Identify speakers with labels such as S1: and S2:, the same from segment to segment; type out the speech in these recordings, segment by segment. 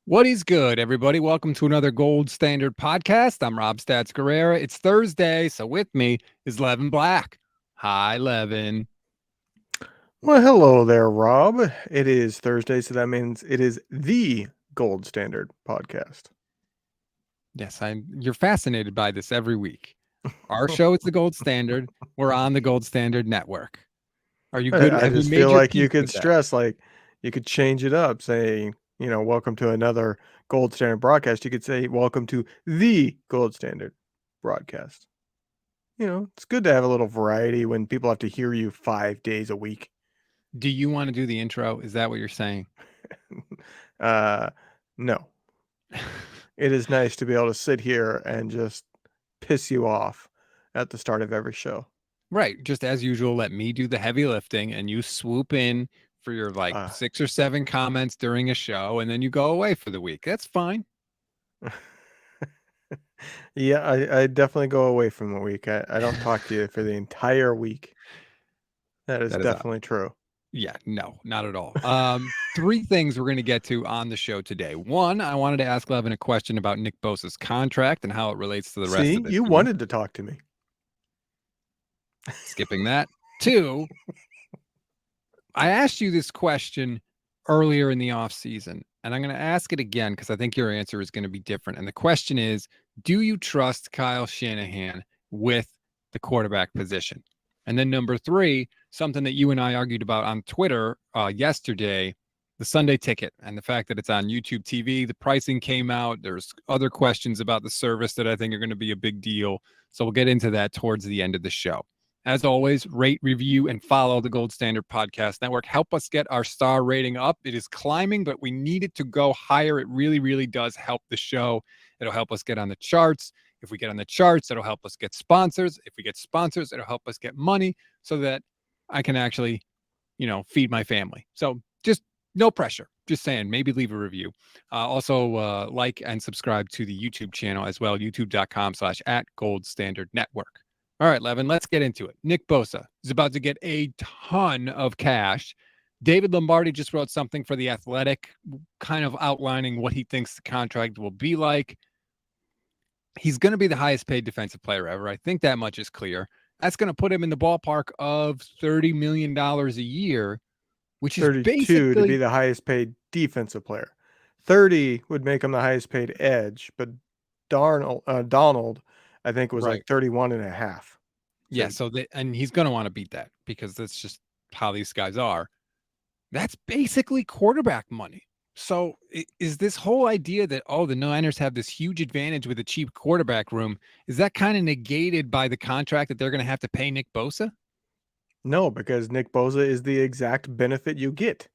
S1: What is good, everybody? Welcome to another Gold Standard podcast. I'm Rob Stats Guerrera. It's Thursday, so with me is Levin Black. Hi, Levin.
S2: Well, hello there, Rob. It is Thursday, so that means it is the Gold Standard podcast.
S1: Yes, you're fascinated by this every week. Our show is the Gold Standard. We're on the Gold Standard Network. Are you good?
S2: I
S1: Have you
S2: just feel
S1: made your
S2: like you
S1: peace
S2: could
S1: with that?
S2: stress, like, you could change it up, saying, welcome to another Gold Standard broadcast. You could say, welcome to the Gold Standard broadcast. It's good to have a little variety when people have to hear you 5 days a week.
S1: Do you want to do the intro? Is that what you're saying?
S2: uh, no, it is nice to be able to sit here and just piss you off at the start of every show.
S1: Right. Just as usual, let me do the heavy lifting and you swoop in for your like
S2: Uh,
S1: 6 or 7 comments during a show and then you go away for the week. That's fine.
S2: Yeah, I definitely go away from the week. I don't talk to you for the entire week. That is
S1: That is
S2: definitely true.
S1: Yeah, no, not at all. Three things we're going to get to on the show today. One, I wanted to ask Levin a question about Nick Bosa's contract and how it relates to the rest
S2: See,
S1: of the
S2: you
S1: team.
S2: wanted to talk to me.
S1: Skipping that. Two, I asked you this question earlier in the offseason, and I'm going to ask it again because I think your answer is going to be different. And the question is, do you trust Kyle Shanahan with the quarterback position? And then number three, something that you and I argued about on Twitter yesterday, the Sunday ticket and the fact that it's on YouTube TV. The pricing came out. There's other questions about the service that I think are going to be a big deal. So we'll get into that towards the end of the show. As always, rate, review, and follow the Gold Standard Podcast Network. Help us get our star rating up. It is climbing, but we need it to go higher. It really, really does help the show. It'll help us get on the charts. If we get on the charts, it'll help us get sponsors. If we get sponsors, it'll help us get money so that I can actually, feed my family. So just no pressure. Just saying, maybe leave a review. Also, like and subscribe to the YouTube channel as well, youtube.com/at Gold Standard Network. All right, Levin, let's get into it. Nick Bosa is about to get a ton of cash. David Lombardi just wrote something for The Athletic, kind of outlining what he thinks the contract will be like. He's going to be the highest paid defensive player ever. I think that much is clear. That's going to put him in the ballpark of $30 million a year, which is
S2: 32 to be
S1: basically
S2: the highest paid defensive player. 30 would make him the highest paid edge, but Donald, I think, was
S1: right.
S2: like 31 and a half.
S1: Yeah.
S2: So
S1: And he's going to want to beat that because that's just how these guys are. That's basically quarterback money. So is this whole idea that, oh, the Niners have this huge advantage with a cheap quarterback room, is that kind of negated by the contract that they're going to have to pay Nick Bosa?
S2: no, because Nick Bosa is the exact benefit you get.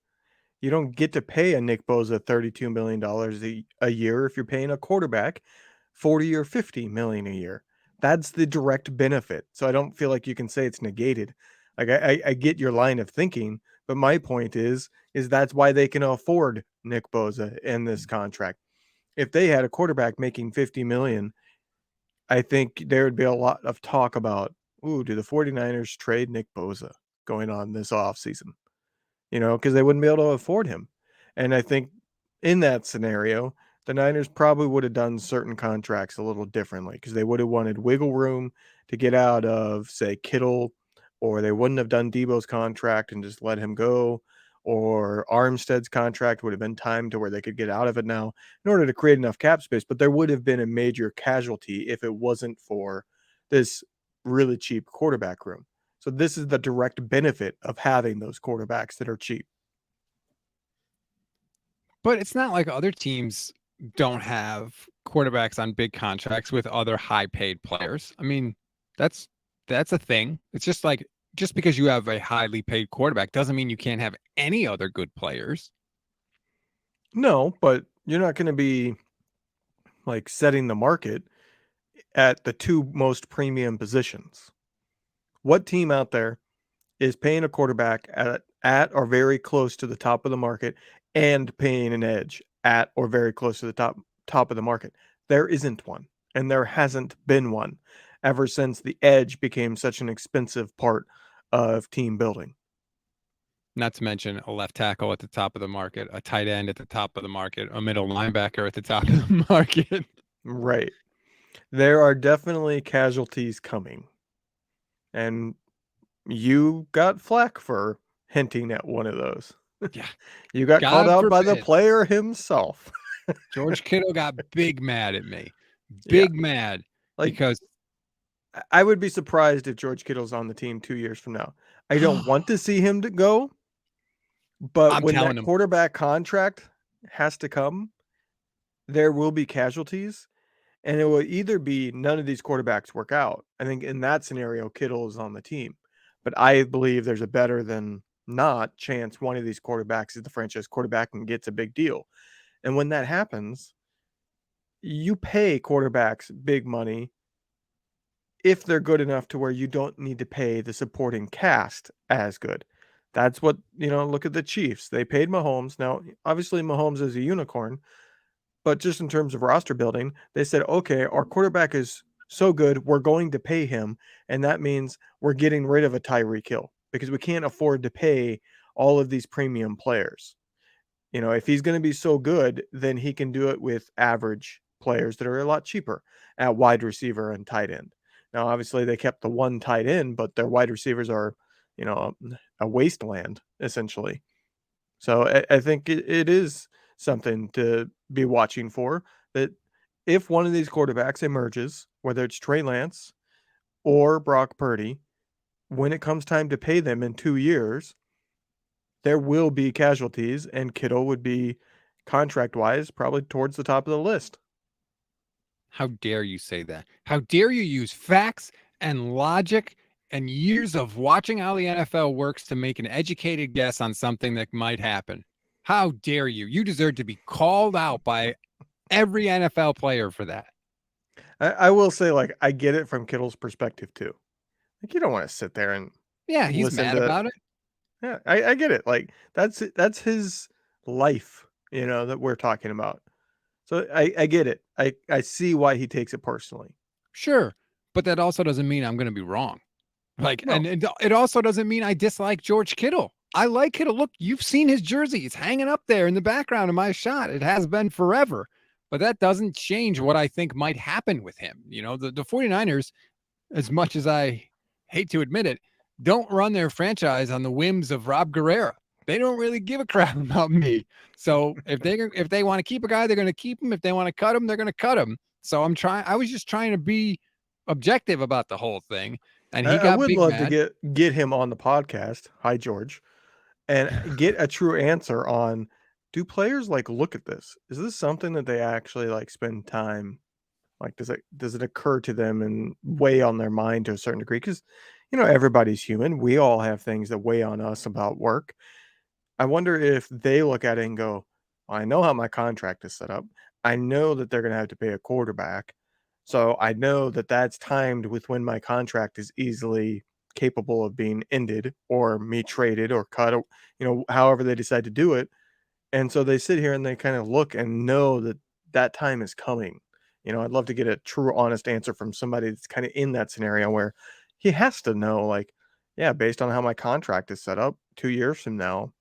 S2: You don't get to pay a Nick Bosa $32 million a year if you're paying a quarterback 40 or 50 million a year. That's the direct benefit. So I don't feel like you can say it's negated. Like I get your line of thinking, but my point is that's why they can afford Nick Bosa in this contract. If they had a quarterback making 50 million, I think there would be a lot of talk about, ooh, do the 49ers trade Nick Bosa going on this offseason? Because they wouldn't be able to afford him. And I think in that scenario, the Niners probably would have done certain contracts a little differently because they would have wanted wiggle room to get out of, say, Kittle, or they wouldn't have done Debo's contract and just let him go, or Armstead's contract would have been timed to where they could get out of it now in order to create enough cap space. But there would have been a major casualty if it wasn't for this really cheap quarterback room. So this is the direct benefit of having those quarterbacks that are cheap.
S1: But it's not like other teams don't have quarterbacks on big contracts with other high paid players. I mean, that's that's a thing. It's just like just because you have a highly paid quarterback doesn't mean you can't have any other good players.
S2: No, but you're not going to be like setting the market at the two most premium positions. What team out there is paying a quarterback at or very close to the top of the market and paying an edge at or very close to the top of the market? There isn't one, and there hasn't been one ever since the edge became such an expensive part of team building.
S1: Not to mention a left tackle at the top of the market, a tight end at the top of the market, a middle linebacker at the top of the market.
S2: Right. There are definitely casualties coming. And you got flack for hinting at one of those.
S1: Yeah.
S2: You got called
S1: God
S2: out by the
S1: forbid.
S2: player himself.
S1: George Kittle got big mad at me.
S2: Yeah.
S1: Big mad
S2: Like,
S1: because
S2: I would be surprised if George Kittle's on the team 2 years from now. I don't
S1: I'm
S2: want to see him to go, but when
S1: telling
S2: that
S1: him,
S2: quarterback contract has to come, there will be casualties, and it will either be none of these quarterbacks work out. I think in that scenario, Kittle is on the team, but I believe there's a better than not chance one of these quarterbacks is the franchise quarterback and gets a big deal. And when that happens, you pay quarterbacks big money if they're good enough to where you don't need to pay the supporting cast as good. That's what, look at the Chiefs. They paid Mahomes. Now, obviously, Mahomes is a unicorn, but just in terms of roster building, they said, okay, our quarterback is so good, we're going to pay him. And that means we're getting rid of a Tyreek Hill because we can't afford to pay all of these premium players. If he's going to be so good, then he can do it with average players that are a lot cheaper at wide receiver and tight end. Now, obviously, they kept the one tight end, but their wide receivers are, a wasteland essentially. So I think it is something to be watching for. That if one of these quarterbacks emerges, whether it's Trey Lance or Brock Purdy, when it comes time to pay them in 2 years, there will be casualties, and Kittle would be contract wise probably towards the top of the list.
S1: how dare you say that? How dare you use facts and logic and years of watching how the NFL works to make an educated guess on something that might happen? How dare you? You deserve to be called out by every NFL player for that.
S2: I will say, like, I get it from Kittle's perspective too. Like, you don't want to sit there and
S1: Yeah, he's
S2: listen
S1: mad
S2: to.
S1: about it.
S2: Yeah, I get it. Like, that's his life, that we're talking about. So I get it. I see why he takes it personally.
S1: Sure. But that also doesn't mean I'm going to be wrong. Like,
S2: No,
S1: and it also doesn't mean I dislike George Kittle. I like Kittle. Look, you've seen his jersey. It's hanging up there in the background of my shot. It has been forever. But that doesn't change what I think might happen with him. The 49ers, as much as I hate to admit it, don't run their franchise on the whims of Rob Guerrera. They don't really give a crap about me. So if they want to keep a guy, they're going to keep him. If they want to cut him, they're going to cut him. So I was just trying to be objective about the whole thing. And he
S2: I
S1: got
S2: would
S1: big
S2: love to
S1: mad.
S2: get him on the podcast. Hi, George, and get a true answer on, do players like look at this? Is this something that they actually like spend time, like, does it occur to them and weigh on their mind to a certain degree? Because everybody's human. We all have things that weigh on us about work. I wonder if they look at it and go, "Well, I know how my contract is set up. I know that they're going to have to pay a quarterback. So I know that that's timed with when my contract is easily capable of being ended or me traded or cut, however they decide to do it." And so they sit here and they kind of look and know that that time is coming. I'd love to get a true, honest answer from somebody that's kind of in that scenario where he has to know, like, yeah, based on how my contract is set up, 2 years from now,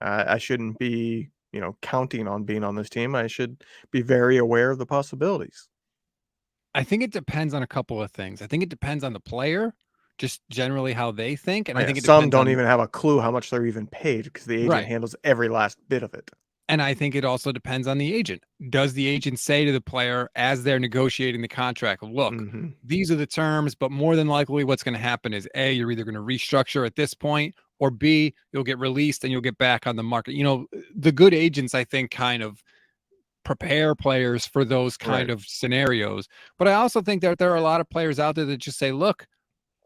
S2: I shouldn't be, counting on being on this team. I should be very aware of the possibilities.
S1: I think it depends on a couple of things. I think it depends on the player, just generally how they think. And
S2: Oh,
S1: I
S2: yeah,
S1: think it
S2: some
S1: depends
S2: don't
S1: on,
S2: even have a clue how much they're even paid because the agent
S1: right.
S2: handles every last bit of it.
S1: And I think it also depends on the agent. Does the agent say to the player as they're negotiating the contract, look,
S2: Mhm.
S1: these are the terms, but more than likely what's going to happen is A, you're either going to restructure at this point, or B, you'll get released and you'll get back on the market. The good agents, I think, kind of prepare players for those kind
S2: Right.
S1: of scenarios. But I also think that there are a lot of players out there that just say, look,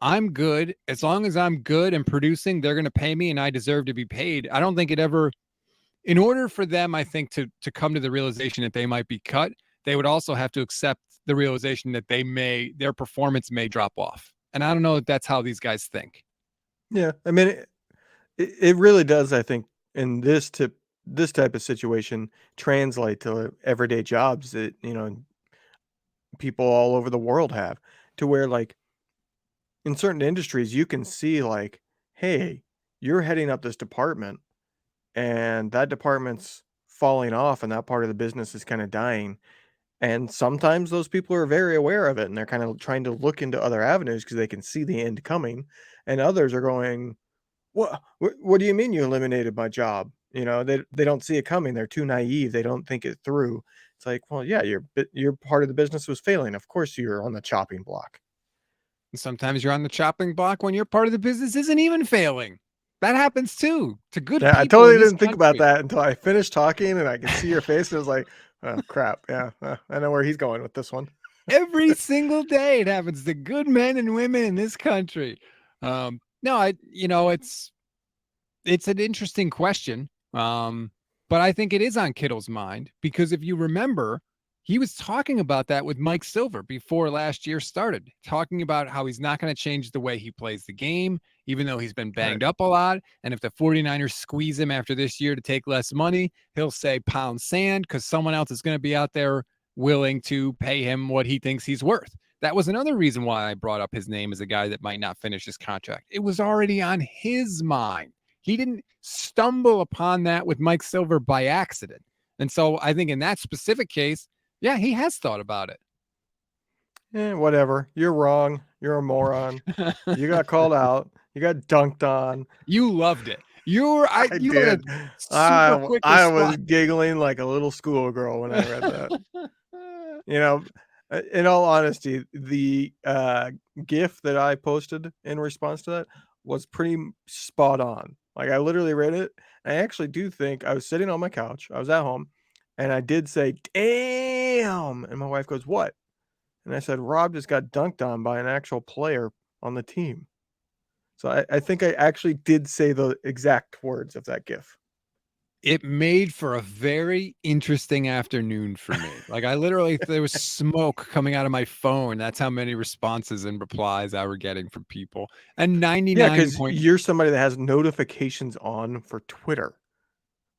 S1: I'm good. As long as I'm good and producing, they're going to pay me and I deserve to be paid. I don't think it ever, in order for them, I think to come to the realization that they might be cut, they would also have to accept the realization that their performance may drop off. And I don't know if that's how these guys think.
S2: Yeah. I mean, it really does, I think, in this type of situation translate to everyday jobs that, people all over the world have, to where, like, in certain industries, you can see, like, hey, you're heading up this department, and that department's falling off, and that part of the business is kind of dying. And sometimes those people are very aware of it, and they're kind of trying to look into other avenues because they can see the end coming. And others are going, What do you mean you eliminated my job?" They don't see it coming. They're too naive. They don't think it through. It's like, well, yeah, your part of the business was failing. Of course, you're on the chopping block.
S1: And sometimes you're on the chopping block when your part of the business isn't even failing. That happens too to good
S2: Yeah, I
S1: people in
S2: totally
S1: this
S2: didn't think about
S1: country.
S2: that until I finished talking and I could see your face. And I was like, oh crap, yeah, I know where he's going with this one.
S1: Every single day it happens to good men and women in this country. No, it's an interesting question. But I think it is on Kittle's mind because if you remember, he was talking about that with Mike Silver before last year started, talking about how he's not going to change the way he plays the game, even though he's been
S2: Right.
S1: banged up a lot. And if the 49ers squeeze him after this year to take less money, he'll say pound sand because someone else is going to be out there willing to pay him what he thinks he's worth. That was another reason why I brought up his name as a guy that might not finish his contract. It was already on his mind. He didn't stumble upon that with Mike Silver by accident. And so I think in that specific case, yeah, he has thought about it.
S2: Whatever. You're wrong. You're a moron. You got called out. You got dunked on.
S1: You loved it. You had a
S2: Did.
S1: super quick
S2: I was
S1: response.
S2: giggling like a little schoolgirl when I read that. You know, in all honesty, the GIF that I posted in response to that was pretty spot on. Like I literally read it. And I actually do think I was sitting on my couch. I was at home, and I did say, "Damn!" And my wife goes, "What?" And I said, "Rob just got dunked on by an actual player on the team." So I think I actually did say the exact words of that GIF.
S1: It made for a very interesting afternoon for me. Like I literally there was smoke coming out of my phone. That's how many responses and replies I were getting from people. And
S2: Yeah,
S1: 99
S2: because
S1: point
S2: you're somebody that has notifications on for Twitter.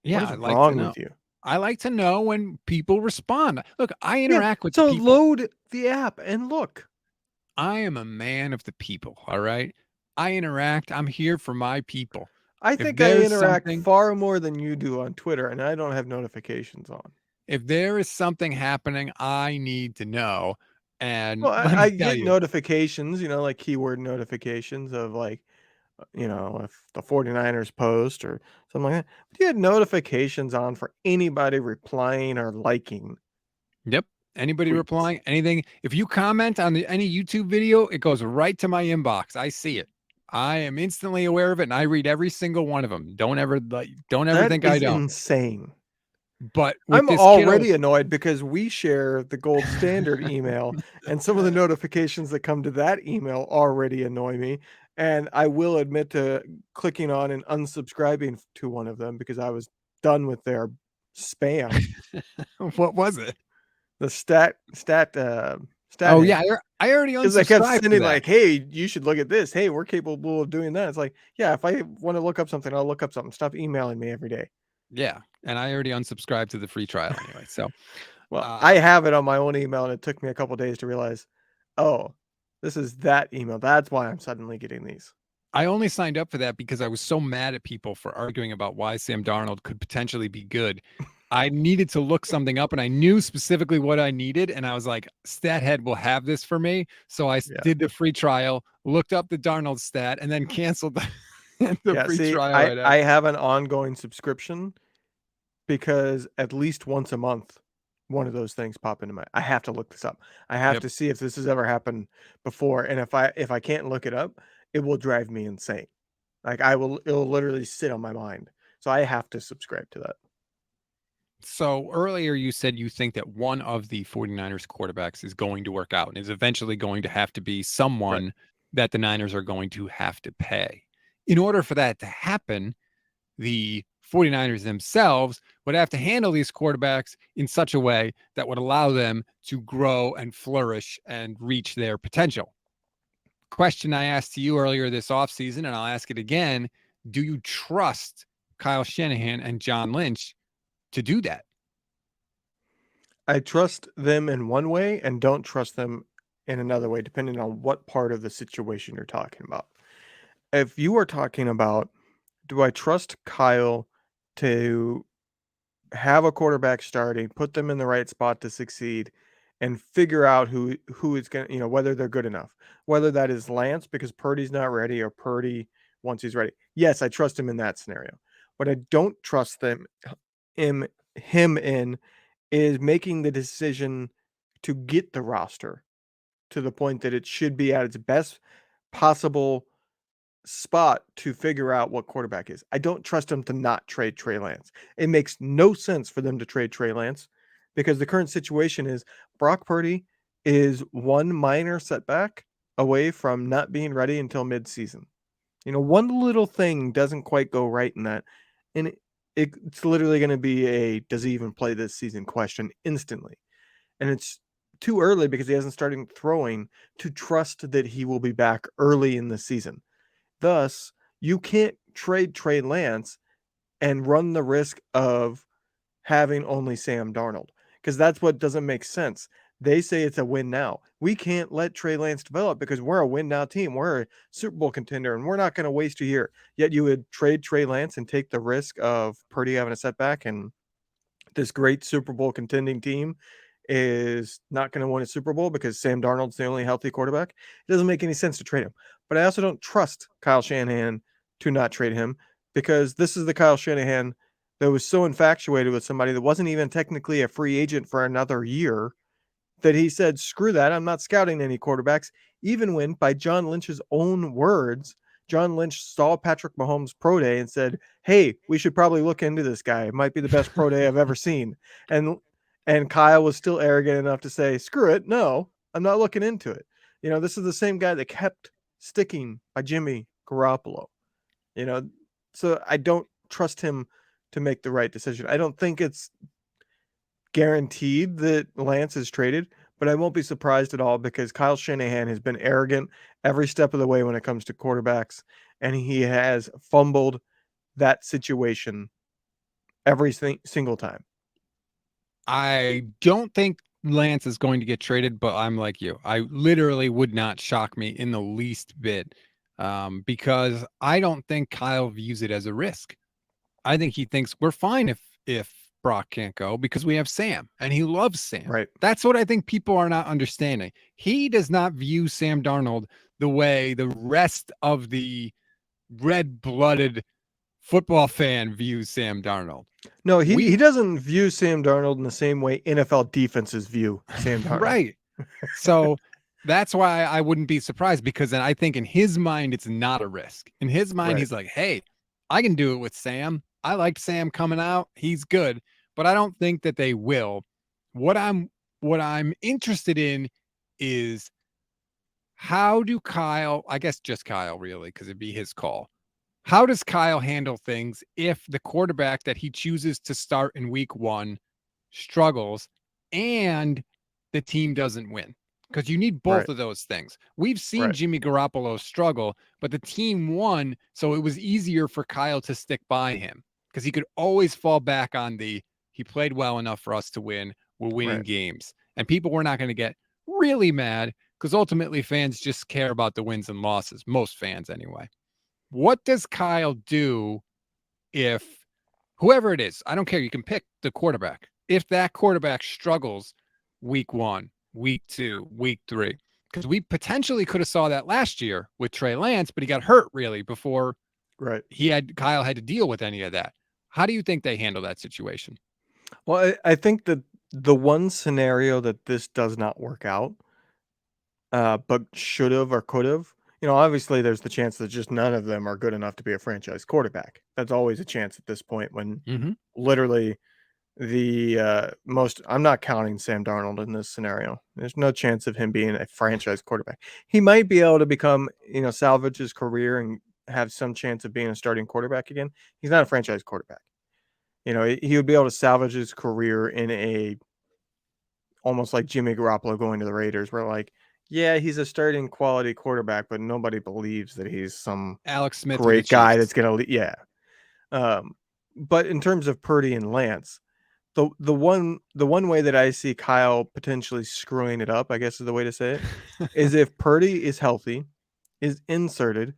S2: What
S1: yeah,
S2: is
S1: I'd like to
S2: wrong
S1: know.
S2: with you?
S1: I like to know when people respond. Look, I
S2: Yeah,
S1: interact with the
S2: so
S1: people.
S2: load the app and look.
S1: I am a man of the people, all right? I interact, I'm here for my people.
S2: I
S1: If
S2: think I
S1: there's
S2: interact
S1: something
S2: far more than you do on Twitter, and I don't have notifications on.
S1: if there is something happening, I need to know, and
S2: Well,
S1: let
S2: I
S1: me tell
S2: get
S1: you
S2: notifications, like keyword notifications of like, if the 49ers post or something like that. But you had notifications on for anybody replying or liking
S1: yep, anybody
S2: tweets.
S1: replying, anything if you comment on any YouTube video, it goes right to my inbox, I see it. I am instantly aware of it, and I read every single one of them. Don't ever
S2: That
S1: think I
S2: is
S1: don't.
S2: insane.
S1: But with
S2: I'm
S1: this Kittle
S2: already annoyed because we share the gold standard email, and some of the notifications that come to that email already annoy me. And I will admit to clicking on and unsubscribing to one of them because I was done with their spam.
S1: what was it?
S2: The stat
S1: Oh,
S2: head.
S1: yeah, I already
S2: Because they kept
S1: unsubscribed to
S2: sending
S1: that.
S2: like, "Hey, you should look at this. Hey, we're capable of doing that." It's like, yeah, if I want to look up something, I'll look up something. Stop emailing me every day.
S1: Yeah, and I already unsubscribed to the free trial anyway, so,
S2: Well, I
S1: uh,
S2: have it on my own email, and it took me a couple days to realize, oh, this is that email. That's why I'm suddenly getting these.
S1: I only signed up for that because I was so mad at people for arguing about why Sam Darnold could potentially be good. I needed to look something up, and I knew specifically what I needed, and I was like, "StatHead will have this for me." So I
S2: Yeah.
S1: did the free trial, looked up the Darnold stat, and then canceled the
S2: Yeah.
S1: free
S2: See,
S1: trial
S2: I
S1: right
S2: I
S1: after.
S2: have an ongoing subscription because at least once a month, one of those things pop into my. I have to look this up. I have
S1: Yep.
S2: to see if this has ever happened before, and if I can't look it up, it will drive me insane. Like it'll literally sit on my mind. So I have to subscribe to that.
S1: So earlier you said you think that one of the 49ers quarterbacks is going to work out and is eventually going to have to be
S2: Right.
S1: someone that the Niners are going to have to pay. In order for that to happen, the 49ers themselves would have to handle these quarterbacks in such a way that would allow them to grow and flourish and reach their potential. Question I asked to you earlier this offseason, and I'll ask it again. Do you trust Kyle Shanahan and John Lynch to do that?
S2: I trust them in one way and don't trust them in another way, depending on what part of the situation you're talking about. If you are talking about do I trust Kyle to have a quarterback starting, put them in the right spot to succeed, and figure out who is going to, whether they're good enough. Whether that is Lance because Purdy's not ready or Purdy once he's ready. Yes, I trust him in that scenario. What I don't trust him him in is making the decision to get the roster to the point that it should be at its best possible spot to figure out what quarterback is. I don't trust them to not trade Trey Lance. It makes no sense for them to trade Trey Lance because the current situation is Brock Purdy is one minor setback away from not being ready until midseason. One little thing doesn't quite go right in that, and it's literally going to be a does he even play this season question instantly. And it's too early because he hasn't started throwing to trust that he will be back early in the season. Thus, you can't trade Trey Lance and run the risk of having only Sam Darnold because that's what doesn't make sense. They say it's a win now. We can't let Trey Lance develop because we're a win now team. We're a Super Bowl contender and we're not going to waste a year. Yet you would trade Trey Lance and take the risk of Purdy having a setback and this great Super Bowl contending team is not going to win a Super Bowl because Sam Darnold's the only healthy quarterback. It doesn't make any sense to trade him. But I also don't trust Kyle Shanahan to not trade him because this is the Kyle Shanahan that was so infatuated with somebody that wasn't even technically a free agent for another year that he said, screw that. I'm not scouting any quarterbacks. Even when, by John Lynch's own words, John Lynch saw Patrick Mahomes' pro day and said, hey, we should probably look into this guy. It might be the best pro day I've ever seen. And Kyle was still arrogant enough to say, screw it. No, I'm not looking into it. This is the same guy that kept sticking by Jimmy Garoppolo. You know, so I don't trust him to make the right decision. I don't think it's guaranteed that Lance is traded, but I won't be surprised at all because Kyle Shanahan has been arrogant every step of the way when it comes to quarterbacks, and he has fumbled that situation every single time.
S1: I don't think Lance is going to get traded, but I'm like you. I literally would not shock me in the least bit because I don't think Kyle views it as a risk. I think he thinks we're fine if Brock can't go because we have Sam and he loves Sam.
S2: Right.
S1: That's what I think people are not understanding. He does not view Sam Darnold the way the rest of the red-blooded football fan views Sam Darnold.
S2: No, he doesn't view Sam Darnold in the same way NFL defenses view Sam Darnold.
S1: Right. So that's why I wouldn't be surprised because then I think in his mind, it's not a risk. In his mind,
S2: Right.
S1: he's like, hey, I can do it with Sam. I liked Sam coming out. He's good, but I don't think that they will. What I'm interested in is how do Kyle, I guess just Kyle really, because it'd be his call. How does Kyle handle things if the quarterback that he chooses to start in week 1 struggles and the team doesn't win? Because you need both
S2: Right.
S1: of those things. We've seen
S2: Right.
S1: Jimmy Garoppolo struggle, but the team won, so it was easier for Kyle to stick by him because he could always fall back on he played well enough for us to win. We're winning
S2: Right.
S1: games. And people were not going to get really mad because ultimately fans just care about the wins and losses, most fans anyway. What does Kyle do if whoever it is, I don't care, you can pick the quarterback. If that quarterback struggles week 1, week 2, week 3, because we potentially could have saw that last year with Trey Lance, but he got hurt really before
S2: Right.
S1: Kyle had to deal with any of that. How do you think they handle that situation?
S2: Well, I think that the one scenario that this does not work out, but should have or could have, obviously there's the chance that just none of them are good enough to be a franchise quarterback. That's always a chance at this point when
S1: Mm-hmm.
S2: literally I'm not counting Sam Darnold in this scenario. There's no chance of him being a franchise quarterback. He might be able to become, salvage his career and have some chance of being a starting quarterback again. He's not a franchise quarterback. He would be able to salvage his career in a almost like Jimmy Garoppolo going to the Raiders, where like, yeah, he's a starting quality quarterback, but nobody believes that he's some
S1: Alex Smith with the
S2: great guy
S1: Chiefs.
S2: that's gonna, yeah. But in terms of Purdy and Lance, the one way that I see Kyle potentially screwing it up, I guess is the way to say it, is if Purdy is healthy, is inserted,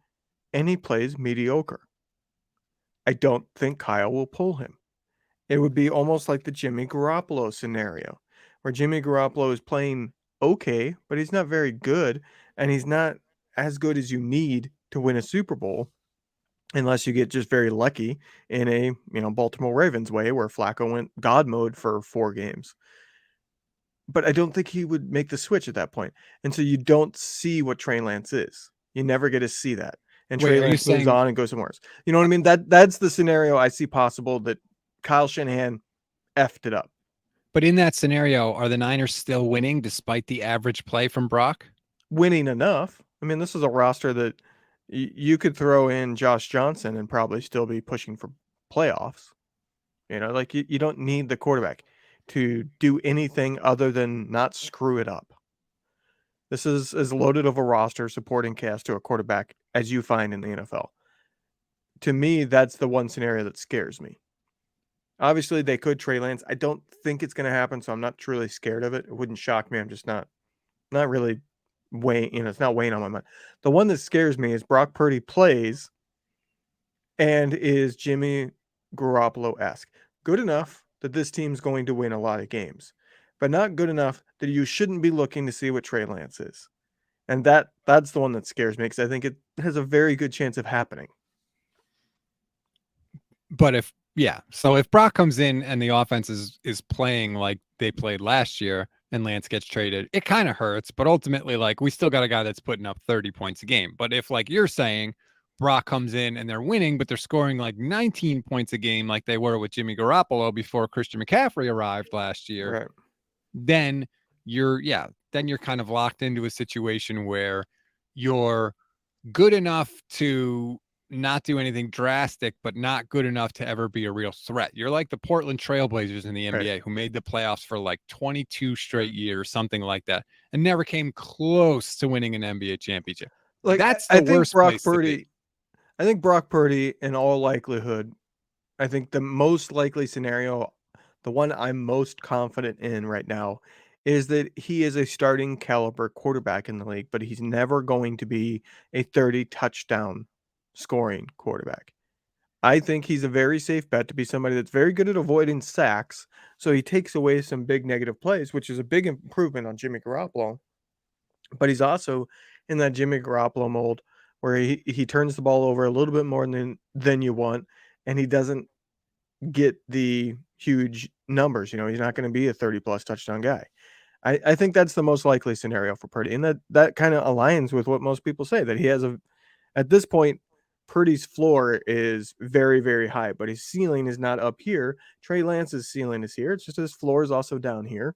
S2: and he plays mediocre. I don't think Kyle will pull him. It would be almost like the Jimmy Garoppolo scenario, where Jimmy Garoppolo is playing okay, but he's not very good, and he's not as good as you need to win a Super Bowl, unless you get just very lucky in a Baltimore Ravens way, where Flacco went God mode for 4 games. But I don't think he would make the switch at that point, and so you don't see what Trey Lance is. You never get to see that, and
S1: Wait,
S2: Trey
S1: are you
S2: Lance moves
S1: saying,
S2: on and goes somewhere else. You know what I mean? That's the scenario I see possible, that Kyle Shanahan effed it up.
S1: but in that scenario, are the Niners still winning despite the average play from Brock?
S2: Winning enough. I mean, this is a roster that you could throw in Josh Johnson and probably still be pushing for playoffs. Like you don't need the quarterback to do anything other than not screw it up. This is as loaded of a roster supporting cast to a quarterback as you find in the NFL. To me, that's the one scenario that scares me. Obviously, they could Trey Lance. I don't think it's going to happen, so I'm not truly scared of it. It wouldn't shock me. I'm just not really weighing. It's not weighing on my mind. The one that scares me is Brock Purdy plays and is Jimmy Garoppolo-esque. Good enough that this team's going to win a lot of games, but not good enough that you shouldn't be looking to see what Trey Lance is. And that's the one that scares me, because I think it has a very good chance of happening.
S1: But so if Brock comes in and the offense is playing like they played last year and Lance gets traded, it kind of hurts. But ultimately, like, we still got a guy that's putting up 30 points a game. But if, like you're saying, Brock comes in and they're winning, but they're scoring like 19 points a game, like they were with Jimmy Garoppolo before Christian McCaffrey arrived last year,
S2: Right.
S1: then you're kind of locked into a situation where you're good enough to not do anything drastic, but not good enough to ever be a real threat. You're like the Portland Trailblazers in the
S2: Right.
S1: NBA, who made the playoffs for like 22 straight years, something like that, and never came close to winning an NBA championship.
S2: Like
S1: That's
S2: I
S1: the
S2: think
S1: worst
S2: Brock
S1: place to be.
S2: Purdy I think Brock Purdy, in all likelihood, I think the most likely scenario, the one I'm most confident in right now, is that he is a starting caliber quarterback in the league, but he's never going to be a 30 touchdown scoring quarterback. I think he's a very safe bet to be somebody that's very good at avoiding sacks. So he takes away some big negative plays, which is a big improvement on Jimmy Garoppolo. But he's also in that Jimmy Garoppolo mold, where he turns the ball over a little bit more than you want, and he doesn't get the huge numbers. He's not going to be a 30 plus touchdown guy. I think that's the most likely scenario for Purdy. And that kind of aligns with what most people say, that he has at this point, Purdy's floor is very, very high, but his ceiling is not up here. Trey Lance's ceiling is here. It's just his floor is also down here.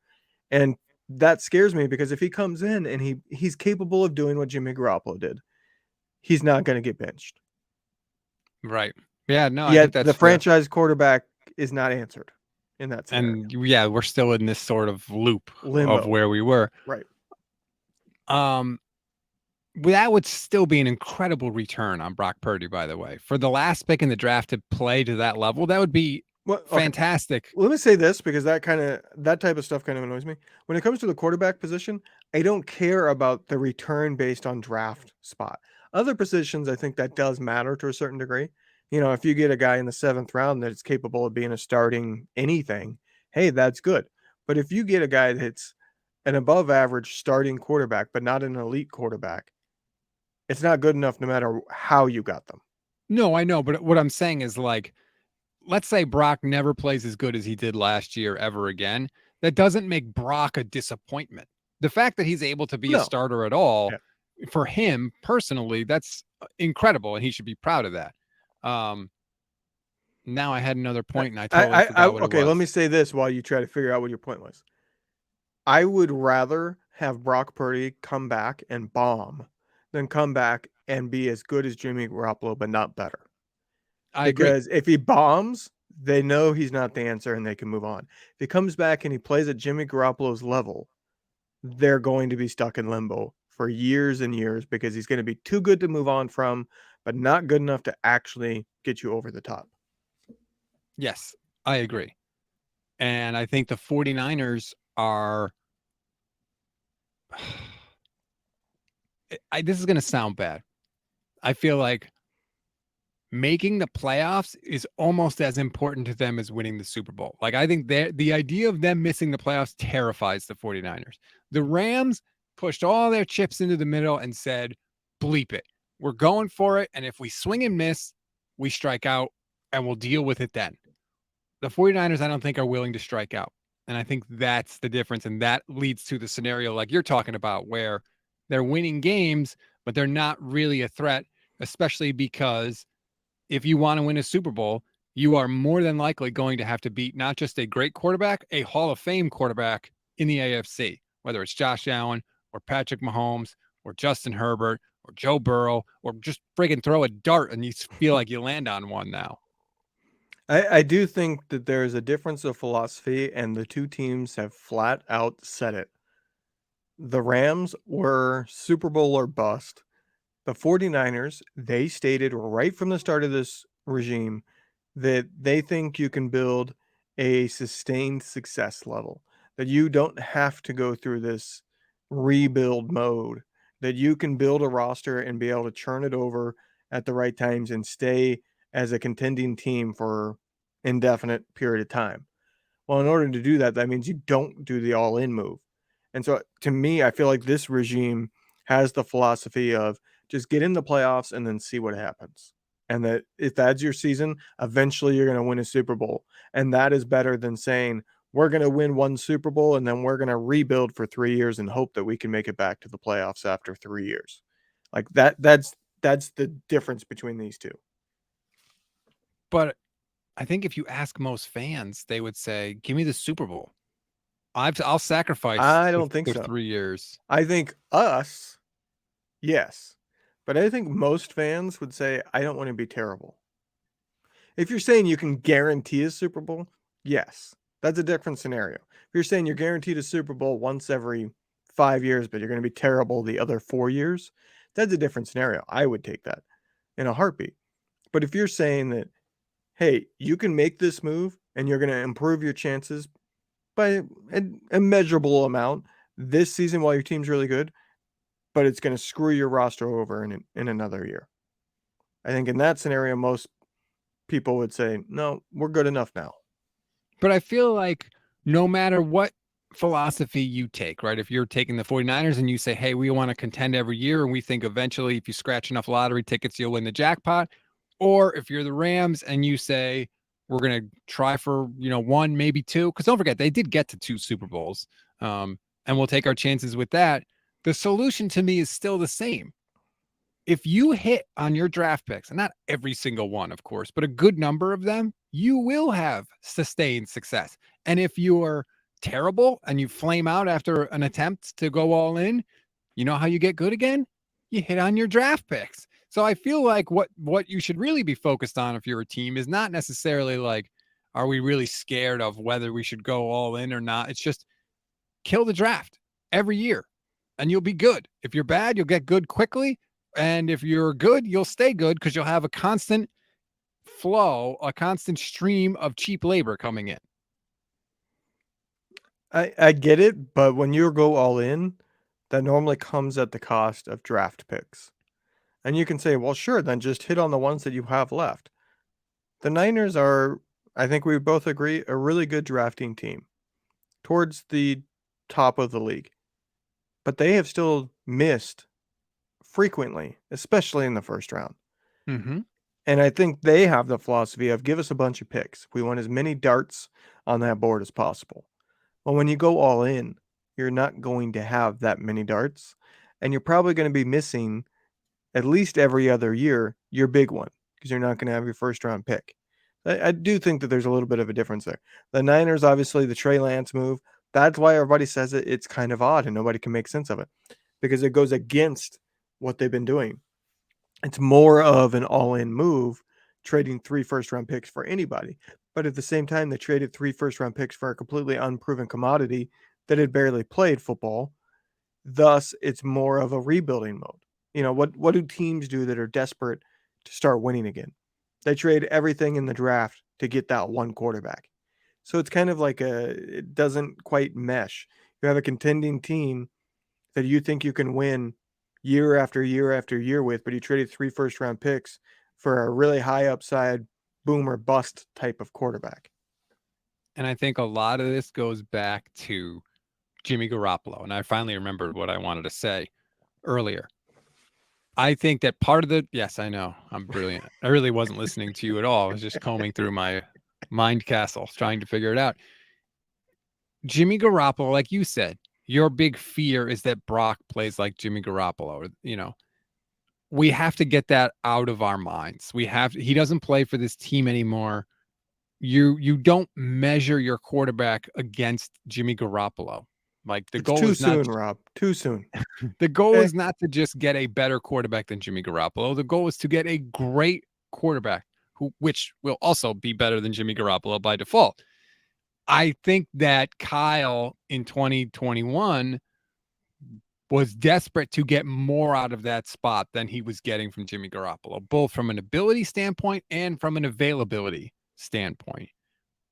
S2: And that scares me, because if he comes in and he's capable of doing what Jimmy Garoppolo did, he's not going to get benched.
S1: Right. Yeah, no, I think
S2: Yet
S1: that's
S2: the
S1: fair.
S2: franchise quarterback is not answered in that scenario.
S1: And yeah, we're still in this sort of loop of
S2: Limbo.
S1: where we were.
S2: Right.
S1: Um, that would still be an incredible return on Brock Purdy, by the way. For the last pick in the draft to play to that level, that would be
S2: Well, okay.
S1: fantastic.
S2: Let me say this, because that type of stuff kind of annoys me. When it comes to the quarterback position, I don't care about the return based on draft spot. Other positions, I think that does matter to a certain degree. If you get a guy in the 7th round that is capable of being a starting anything, hey, that's good. But if you get a guy that's an above average starting quarterback, but not an elite quarterback, it's not good enough no matter how you got them.
S1: No, I know, but what I'm saying is, like, let's say Brock never plays as good as he did last year ever again. That doesn't make Brock a disappointment. The fact that he's able to be a
S2: No.
S1: starter at all,
S2: Yeah.
S1: for him personally, that's incredible, and he should be proud of that. Now I had another point and I totally forgot what it
S2: Okay, let me
S1: was.
S2: say this while you try to figure out what your point was. I would rather have Brock Purdy come back and bomb than come back and be as good as Jimmy Garoppolo, but not better.
S1: I agree.
S2: Because if he bombs, they know he's not the answer and they can move on. If he comes back and he plays at Jimmy Garoppolo's level, they're going to be stuck in limbo for years and years, because he's going to be too good to move on from, but not good enough to actually get you over the top.
S1: Yes, I agree. And I think the 49ers are this is going to sound bad. I feel like making the playoffs is almost as important to them as winning the Super Bowl. Like, I think the idea of them missing the playoffs terrifies the 49ers. The Rams pushed all their chips into the middle and said, bleep it. We're going for it. And if we swing and miss, we strike out and we'll deal with it then. The 49ers, I don't think, are willing to strike out. And I think that's the difference. And that leads to the scenario like you're talking about, where they're winning games, but they're not really a threat, especially because if you want to win a Super Bowl, you are more than likely going to have to beat not just a great quarterback, a Hall of Fame quarterback in the AFC, whether it's Josh Allen or Patrick Mahomes or Justin Herbert or Joe Burrow, or just friggin' throw a dart and you feel like you land on one now.
S2: I do think that there is a difference of philosophy, and the two teams have flat out said it. The Rams were Super Bowl or bust. The 49ers, they stated right from the start of this regime that they think you can build a sustained success level, that you don't have to go through this rebuild mode, that you can build a roster and be able to churn it over at the right times and stay as a contending team for indefinite period of time. Well, in order to do that, that means you don't do the all-in move. And so to me, I feel like this regime has the philosophy of just get in the playoffs and then see what happens. And that if that's your season, eventually you're going to win a Super Bowl. And that is better than saying, we're going to win one Super Bowl and then we're going to rebuild for 3 years and hope that we can make it back to the playoffs after 3 years. Like that's the difference between these two.
S1: But I think if you ask most fans, they would say, give me the Super Bowl. I'll sacrifice
S2: I don't think
S1: the
S2: so.
S1: 3 years.
S2: I think us, yes. But I think most fans would say, I don't want to be terrible. If you're saying you can guarantee a Super Bowl, yes, that's a different scenario. If you're saying you're guaranteed a Super Bowl once every 5 years, but you're going to be terrible the other 4 years, that's a different scenario. I would take that in a heartbeat. But if you're saying that, hey, you can make this move and you're going to improve your chances by an immeasurable amount this season while your team's really good, but it's going to screw your roster over in another year. I think in that scenario, most people would say, no, we're good enough now.
S1: But I feel like no matter what philosophy you take, right? If you're taking the 49ers and you say, hey, we want to contend every year, and we think eventually if you scratch enough lottery tickets, you'll win the jackpot. Or if you're the Rams and you say, we're going to try for, one, maybe two, because don't forget, they did get to 2 Super Bowls. And we'll take our chances with that. The solution to me is still the same. If you hit on your draft picks, and not every single one, of course, but a good number of them, you will have sustained success. And if you're terrible and you flame out after an attempt to go all in, you know how you get good again? You hit on your draft picks. So I feel like what you should really be focused on if you're a team is not necessarily like, are we really scared of whether we should go all in or not? It's just kill the draft every year and you'll be good. If you're bad, you'll get good quickly. And if you're good, you'll stay good because you'll have a constant flow, a constant stream of cheap labor coming in.
S2: I get it, but when you go all in, that normally comes at the cost of draft picks. And you can say, well, sure, then just hit on the ones that you have left. The Niners are, I think we both agree, a really good drafting team towards the top of the league. But they have still missed frequently, especially in the first round.
S1: Mm-hmm.
S2: And I think they have the philosophy of give us a bunch of picks. We want as many darts on that board as possible. Well, when you go all in, you're not going to have that many darts, and you're probably going to be missing at least every other year your big one because you're not going to have your first round pick. I do think that there's a little bit of a difference there. The Niners, obviously, the Trey Lance move, that's why everybody says it's kind of odd and nobody can make sense of it because it goes against what they've been doing. It's more of an all-in move, trading 3 first-round picks for anybody. But at the same time, they traded 3 first-round picks for a completely unproven commodity that had barely played football. Thus, it's more of a rebuilding mode. What do teams do that are desperate to start winning again? They trade everything in the draft to get that one quarterback. So it's kind of like it doesn't quite mesh. You have a contending team that you think you can win year after year after year with, but you traded 3 first-round picks for a really high upside boom or bust type of quarterback.
S1: And I think a lot of this goes back to Jimmy Garoppolo. And I finally remembered what I wanted to say earlier. I think that part of the, yes, I know, I'm brilliant. I really wasn't listening to you at all. I was just combing through my mind castle, trying to figure it out. Jimmy Garoppolo, like you said, your big fear is that Brock plays like Jimmy Garoppolo. We have to get that out of our minds. He doesn't play for this team anymore. You don't measure your quarterback against Jimmy Garoppolo. Like
S2: It's too soon, Rob. Too soon.
S1: the goal
S2: Okay?
S1: is not to just get a better quarterback than Jimmy Garoppolo. The goal is to get a great quarterback which will also be better than Jimmy Garoppolo by default. I think that Kyle in 2021 was desperate to get more out of that spot than he was getting from Jimmy Garoppolo, both from an ability standpoint and from an availability standpoint.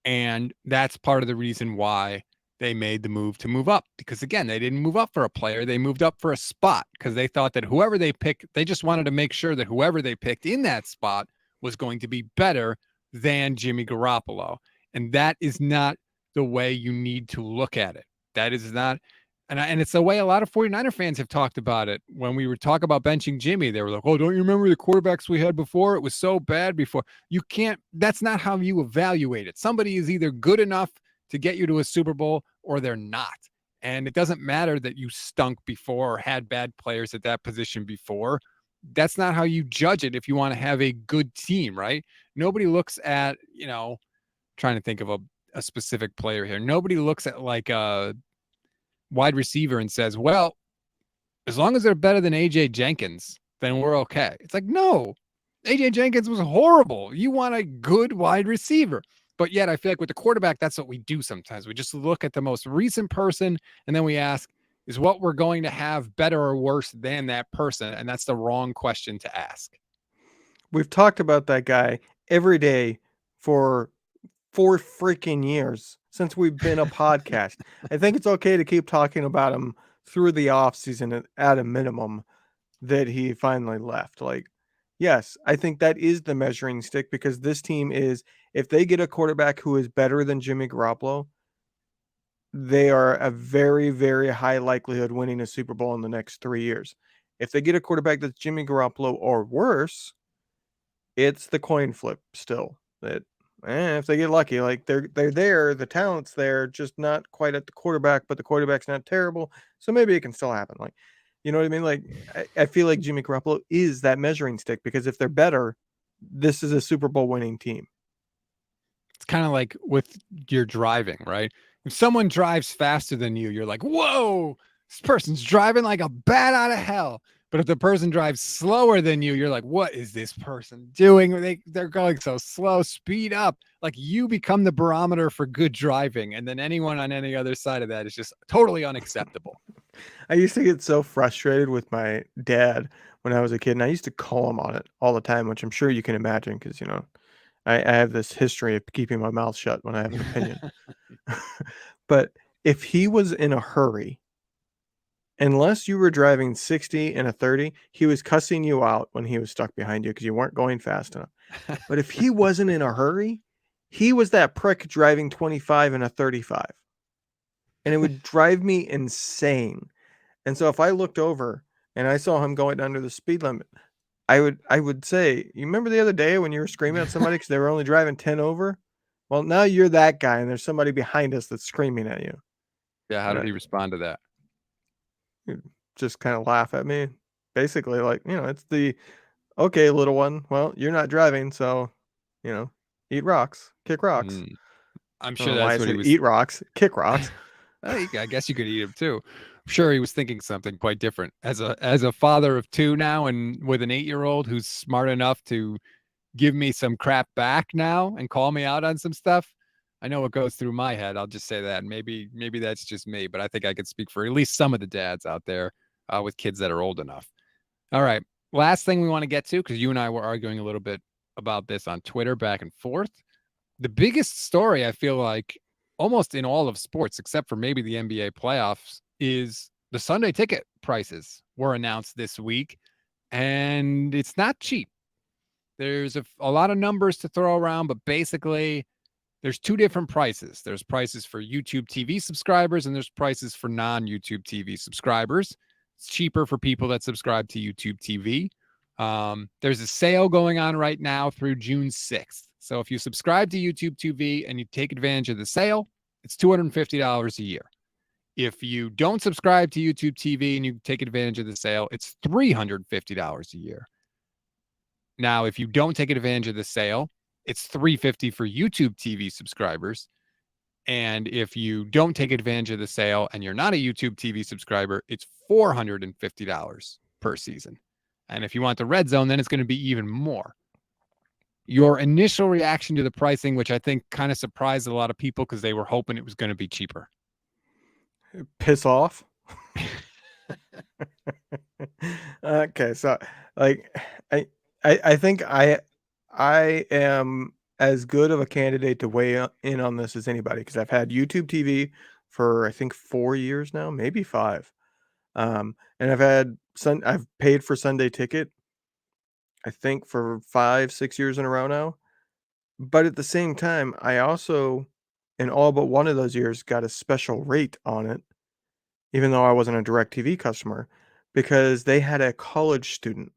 S1: And that's part of the reason why they made the move to move up, because again, they didn't move up for a player. They moved up for a spot because they thought that whoever they picked, they just wanted to make sure that whoever they picked in that spot was going to be better than Jimmy Garoppolo. And that is not the way you need to look at it. That is not. And it's the way a lot of 49er fans have talked about it. When we were talking about benching Jimmy, they were like, oh, don't you remember the quarterbacks we had before? It was so bad before. You can't, that's not how you evaluate it. Somebody is either good enough to get you to a Super Bowl or they're not. And it doesn't matter that you stunk before or had bad players at that position before. That's not how you judge it if you want to have a good team, right? Nobody looks at, trying to think of a specific player here. Nobody looks at like a wide receiver and says, well, as long as they're better than AJ Jenkins, then we're okay. It's like, no, AJ Jenkins was horrible. You want a good wide receiver. But yet I feel like with the quarterback, that's what we do sometimes. We just look at the most recent person and then we ask, is what we're going to have better or worse than that person? And that's the wrong question to ask.
S2: We've talked about that guy every day for 4 freaking years since we've been a podcast. I think it's okay to keep talking about him through the offseason at a minimum that he finally left. Like, yes, I think that is the measuring stick because this team is, if they get a quarterback who is better than Jimmy Garoppolo, they are a very, very high likelihood winning a Super Bowl in the next 3 years. If they get a quarterback that's Jimmy Garoppolo or worse, it's the coin flip still. That if they get lucky, like they're there, the talent's there, just not quite at the quarterback, but the quarterback's not terrible, so maybe it can still happen. Like, you know what I mean? Like, I feel like Jimmy Garoppolo is that measuring stick because if they're better, this is a Super Bowl winning team.
S1: It's kind of like with your driving, right? If someone drives faster than you, you're like, whoa, this person's driving like a bat out of hell. But if the person drives slower than you, you're like, what is this person doing? They're going so slow, speed up. Like you become the barometer for good driving. And then anyone on any other side of that is just totally unacceptable.
S2: I used to get so frustrated with my dad when I was a kid, and I used to call him on it all the time, which I'm sure you can imagine because, I have this history of keeping my mouth shut when I have an opinion. But if he was in a hurry, unless you were driving 60 and a 30, he was cussing you out when he was stuck behind you because you weren't going fast enough. But if he wasn't in a hurry, he was that prick driving 25 and a 35. And it would drive me insane. And so if I looked over and I saw him going under the speed limit, I would say, you remember the other day when you were screaming at somebody because they were only driving 10 over? Well, now you're that guy and there's somebody behind us that's screaming at you.
S1: Yeah. How did he respond to that?
S2: Just kind of laugh at me. Basically, like, it's the okay, little one. Well, you're not driving, so, eat rocks, kick rocks.
S1: I'm
S2: I don't
S1: sure
S2: know why I
S1: that's what he
S2: said
S1: was.
S2: eat rocks, kick rocks.
S1: I guess you could eat him too. I'm sure he was thinking something quite different. As a father of two now, and with an 8-year-old who's smart enough to give me some crap back now and call me out on some stuff, I know what goes through my head. I'll just say that. Maybe that's just me, but I think I could speak for at least some of the dads out there with kids that are old enough. All right. Last thing we want to get to, because you and I were arguing a little bit about this on Twitter back and forth. The biggest story, I feel like, almost in all of sports, except for maybe the NBA playoffs, is the Sunday ticket prices were announced this week, and it's not cheap. there's a lot of numbers to throw around, but basically there's two different prices. There's prices for YouTube TV subscribers and there's prices for non-YouTube TV subscribers. It's cheaper for people that subscribe to YouTube TV. There's a sale going on right now through June 6th. So if you subscribe to YouTube TV and you take advantage of the sale, it's $250 a year. If you don't subscribe to YouTube TV and you take advantage of the sale, it's $350 a year. Now, if you don't take advantage of the sale, it's $350 for YouTube TV subscribers. And if you don't take advantage of the sale and you're not a YouTube TV subscriber, it's $450 per season. And if you want the red zone, then it's going to be even more. Your initial reaction to the pricing, which I think kind of surprised a lot of people because they were hoping it was going to be cheaper.
S2: Piss off. Okay, so like I think I am as good of a candidate to weigh in on this as anybody because I've had YouTube TV for I think 4 years now, maybe 5. And I've paid for Sunday Ticket I think for 5-6 years in a row now. But at the same time, I also in all but one of those years got a special rate on it even though I wasn't a DirecTV customer, because they had a college student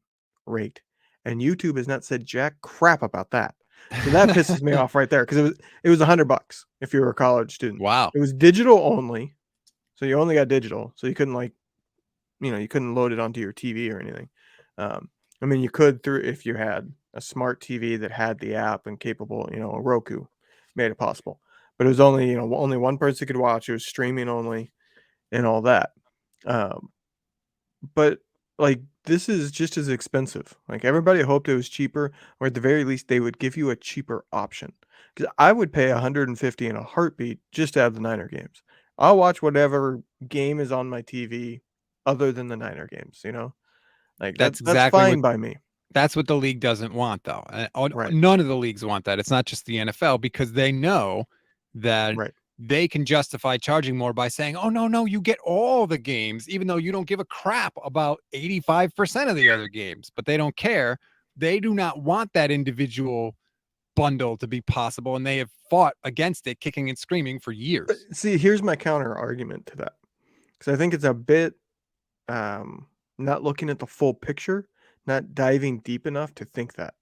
S2: rate, and YouTube has not said jack crap about that. So that pisses me off right there because it was $100 if you were a college student.
S1: Wow.
S2: It was digital only, so you only got digital, so you couldn't you couldn't load it onto your TV or anything. I mean, you could through if you had a smart TV that had the app and capable, a Roku made it possible, but it was only only one person could watch. It was streaming only and all that. Um, but like this is just as expensive. Like everybody hoped it was cheaper, or at the very least they would give you a cheaper option. Because I would pay 150 in a heartbeat just to have the Niner games. I'll watch whatever game is on my TV other than the Niner games, Like
S1: That's
S2: that's
S1: exactly
S2: fine by me.
S1: that's what the league doesn't want, though.
S2: Right.
S1: None of the leagues want that. It's not just the NFL because they know that
S2: Right.
S1: they can justify charging more by saying, oh, no, you get all the games, even though you don't give a crap about 85% of the other games, but they don't care. They do not want that individual bundle to be possible, and they have fought against it, kicking and screaming for years.
S2: See, here's my counter argument to that. Because I think it's a bit not looking at the full picture, not diving deep enough to think that.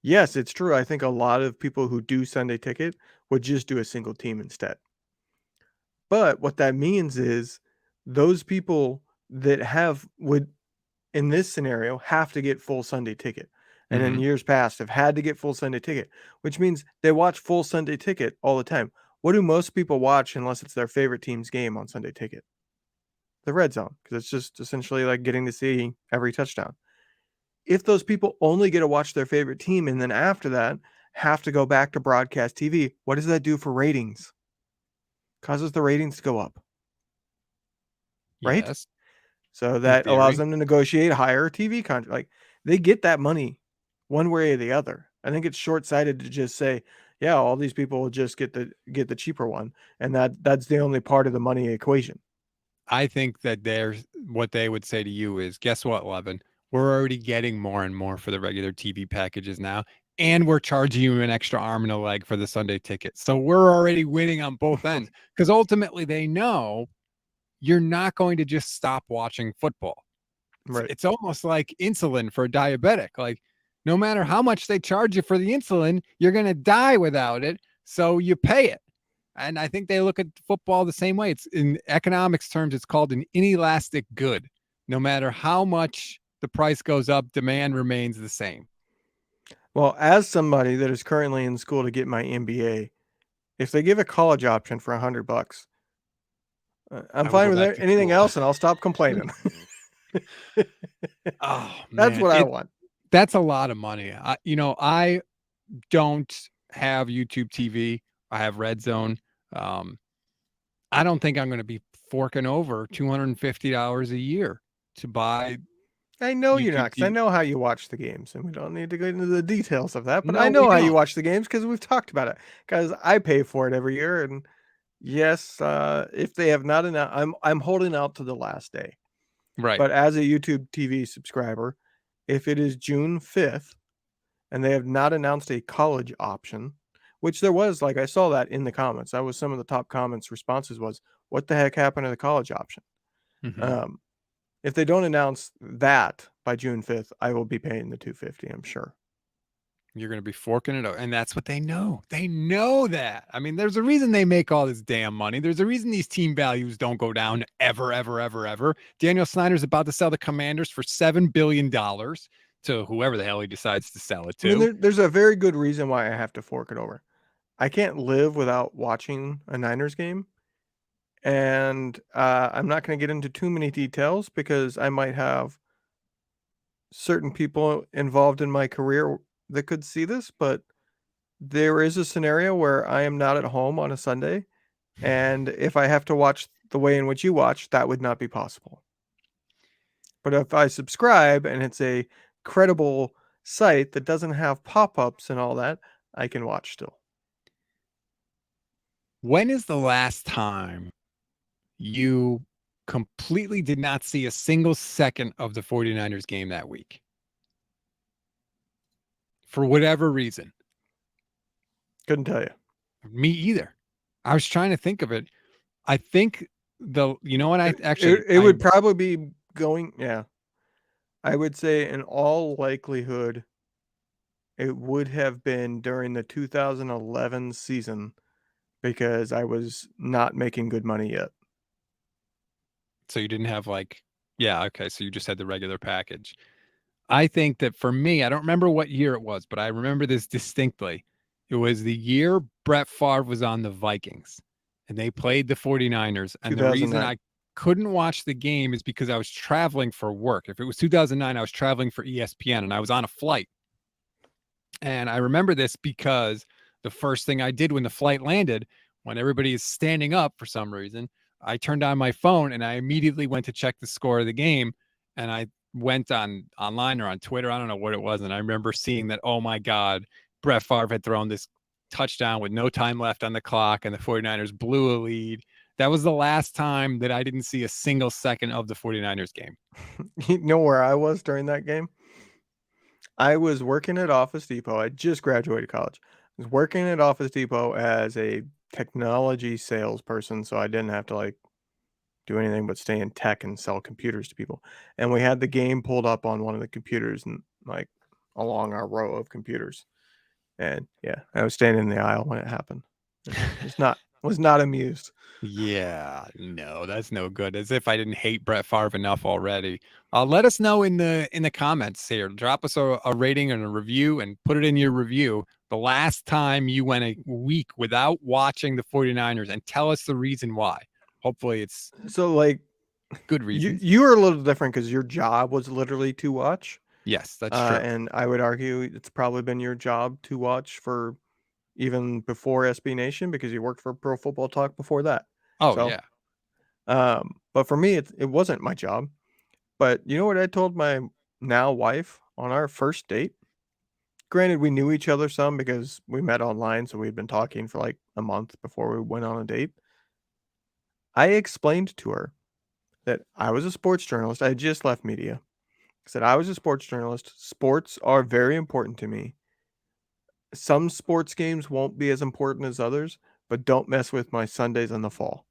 S2: Yes, it's true. I think a lot of people who do Sunday Ticket would just do a single team instead. But what that means is those people that would in this scenario have to get full Sunday Ticket. And in years past have had to get full Sunday Ticket, which means they watch full Sunday Ticket all the time. What do most people watch unless it's their favorite team's game on Sunday Ticket? The red zone, because it's just essentially like getting to see every touchdown. If those people only get to watch their favorite team and then after that have to go back to broadcast TV, what does that do for ratings? Causes the ratings to go up. Right?
S1: Yes.
S2: So
S1: In
S2: that allows
S1: theory.
S2: them to negotiate higher TV contract. Like they get that money one way or the other. I think it's short-sighted to just say, yeah, all these people will just get the cheaper one, and that's the only part of the money equation.
S1: I think that what they would say to you is, guess what, Levin? We're already getting more and more for the regular TV packages now, and we're charging you an extra arm and a leg for the Sunday ticket. So we're already winning on both ends because ultimately they know you're not going to just stop watching football.
S2: Right.
S1: It's almost like insulin for a diabetic. Like no matter how much they charge you for the insulin, you're going to die without it. So you pay it. And I think they look at football the same way. It's in economics terms, it's called an inelastic good. No matter how much the price goes up, demand remains the same.
S2: Well, as somebody that is currently in school to get my MBA, if they give a college option for $100, I'm
S1: I will
S2: fine
S1: go
S2: with
S1: back to
S2: anything
S1: school.
S2: else, and I'll stop complaining.
S1: Oh
S2: That's
S1: man,
S2: what I want.
S1: that's a lot of money. I don't have YouTube TV. I have Red Zone. I don't think I'm going to be forking over $250 a year to buy
S2: I know you're not,
S1: YouTube
S2: because I
S1: TV.
S2: know how you watch the games, and we don't need to go into the details of that. But I
S1: No, we
S2: know how you
S1: don't.
S2: watch the games because we've talked about it. Because I pay for it every year, and yes, if they have not enough, I'm holding out to the last day.
S1: Right.
S2: But as a YouTube TV subscriber, if it is June 5th and they have not announced a college option, which there was, like, I saw that in the comments. That was some of the top comments responses was, what the heck happened to the college option?
S1: Mhm.
S2: Um, if they don't announce that by June 5th, I will be paying the 250, I'm sure.
S1: You're gonna be forking it out, and that's what they know. They know that. I mean, there's a reason they make all this damn money. There's a reason these team values don't go down ever, ever, ever, ever. Daniel Snyder's about to sell the Commanders for $7 billion to whoever the hell he decides to sell it
S2: I mean,
S1: to.
S2: there's a very good reason why I have to fork it over. I can't live without watching a Niners game, and I'm not going to get into too many details because I might have certain people involved in my career that could see this, but there is a scenario where I am not at home on a Sunday, and if I have to watch the way in which you watch, that would not be possible. But if I subscribe and it's a credible site that doesn't have pop-ups and all that, I can watch still.
S1: When is the last time you completely did not see a single second of the 49ers game that week? For whatever reason.
S2: Couldn't tell you.
S1: Me either. I was trying to think of it. I think you know what,
S2: It would probably be going, yeah. I would say in all likelihood, it would have been during the 2011 season because I was not making good money yet.
S1: So you didn't have yeah, okay. So you just had the regular package. I think that for me, I don't remember what year it was, but I remember this distinctly. It was the year Brett Favre was on the Vikings and they played the 49ers. And the reason
S2: 2009.
S1: I couldn't watch the game is because I was traveling for work. If it was 2009, I was traveling for ESPN and I was on a flight. And I remember this because the first thing I did when the flight landed, when everybody is standing up for some reason, I turned on my phone and I immediately went to check the score of the game. And I went online or on Twitter, I don't know what it was. And I remember seeing that, oh my God, Brett Favre had thrown this touchdown with no time left on the clock and the 49ers blew a lead. That was the last time that I didn't see a single second of the 49ers game.
S2: You know where I was during that game? I was working at Office Depot. I just graduated college. I was working at Office Depot as a technology salesperson, so I didn't have to like do anything but stay in tech and sell computers to people. And we had the game pulled up on one of the computers and like along our row of computers. And yeah, I was standing in the aisle when it happened. And was not amused.
S1: Yeah, no, that's no good. As if I didn't hate Brett Favre enough already. Let us know in the comments here. Drop us a rating and a review and put it in your review. The last time you went a week without watching the 49ers and tell us the reason why. Hopefully it's
S2: So like
S1: good
S2: you
S1: reasons.
S2: you were a little different because your job was literally to watch.
S1: Yes, that's true.
S2: And I would argue it's probably been your job to watch for even before SB Nation because you worked for Pro Football Talk before that.
S1: Oh
S2: So,
S1: yeah.
S2: but for me, it wasn't my job. But you know what I told my now wife on our first date? Granted, we knew each other some because we met online, so we'd been talking for like a month before we went on a date. I explained to her that I was a sports journalist. I had just left media. I said I was a sports journalist. Sports are very important to me. Some sports games won't be as important as others, but don't mess with my Sundays in the fall.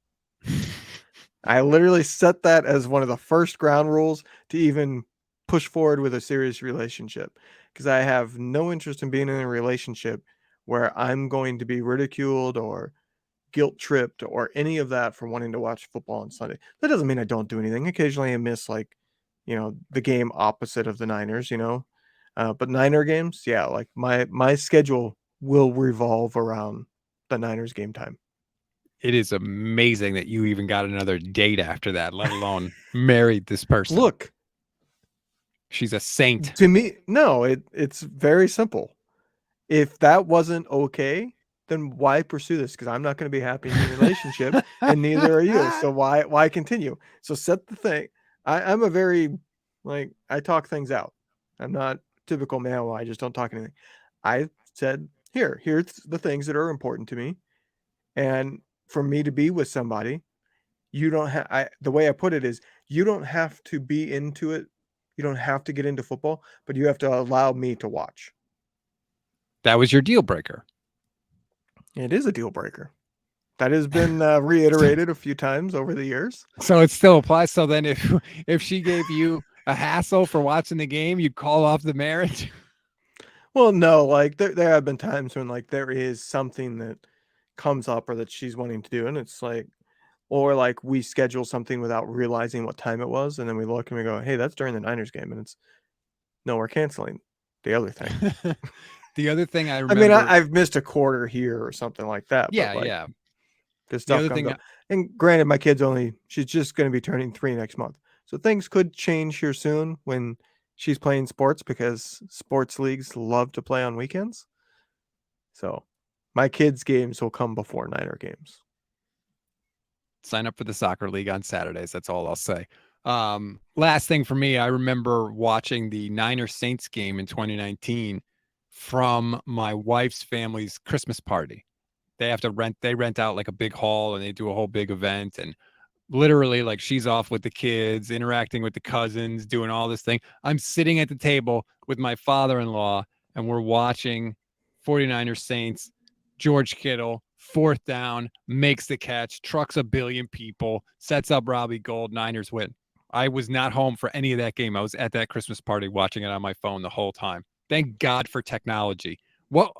S2: I literally set that as one of the first ground rules to even push forward with a serious relationship because I have no interest in being in a relationship where I'm going to be ridiculed or guilt tripped or any of that for wanting to watch football on Sunday. That doesn't mean I don't do anything. Occasionally I miss like, the game opposite of the Niners. But Niner games, yeah, like my schedule will revolve around the Niners game time.
S1: It is amazing that you even got another date after that, let alone married this person.
S2: Look,
S1: She's a saint.
S2: to me, no, it's very simple. If that wasn't okay, then why pursue this? Because I'm not going to be happy in your relationship, and neither are you. So why continue? So set the thing. I'm a very like I talk things out. I'm not typical male. I just don't talk anything. I said here's the things that are important to me, and for me to be with somebody, you don't have. The way I put it is you don't have to be into it. You don't have to get into football, but you have to allow me to watch.
S1: That was your deal breaker.
S2: It is a deal breaker. That has been reiterated a few times over the years.
S1: So it still applies. So then if she gave you a hassle for watching the game, you'd call off the marriage.
S2: Well, no, like there have been times when like there is something that comes up or that she's wanting to do, and it's like, or like we schedule something without realizing what time it was, and then we look and we go, "Hey, that's during the Niners game," and it's no, we're canceling the other thing.
S1: The other thing I
S2: I mean,
S1: remember,
S2: I've missed a quarter here or something like that, but
S1: yeah,
S2: like
S1: yeah.
S2: because
S1: The
S2: stuff
S1: other
S2: comes
S1: thing,
S2: up. And granted, my kid's she's just going to be turning 3 next month. So things could change here soon when she's playing sports because sports leagues love to play on weekends. So my kids' games will come before Niner games.
S1: sign up for the soccer league on Saturdays. That's all I'll say. Last thing for me, I remember watching the Niners Saints game in 2019 from my wife's family's Christmas party. They rent out like a big hall and they do a whole big event. And literally, like, she's off with the kids, interacting with the cousins, doing all this thing. I'm sitting at the table with my father-in-law and we're watching 49ers Saints. George Kittle, fourth down, makes the catch, trucks a billion people, sets up Robbie Gold, Niners win. I was not home for any of that game. I was at that Christmas party watching it on my phone the whole time. Thank God for technology.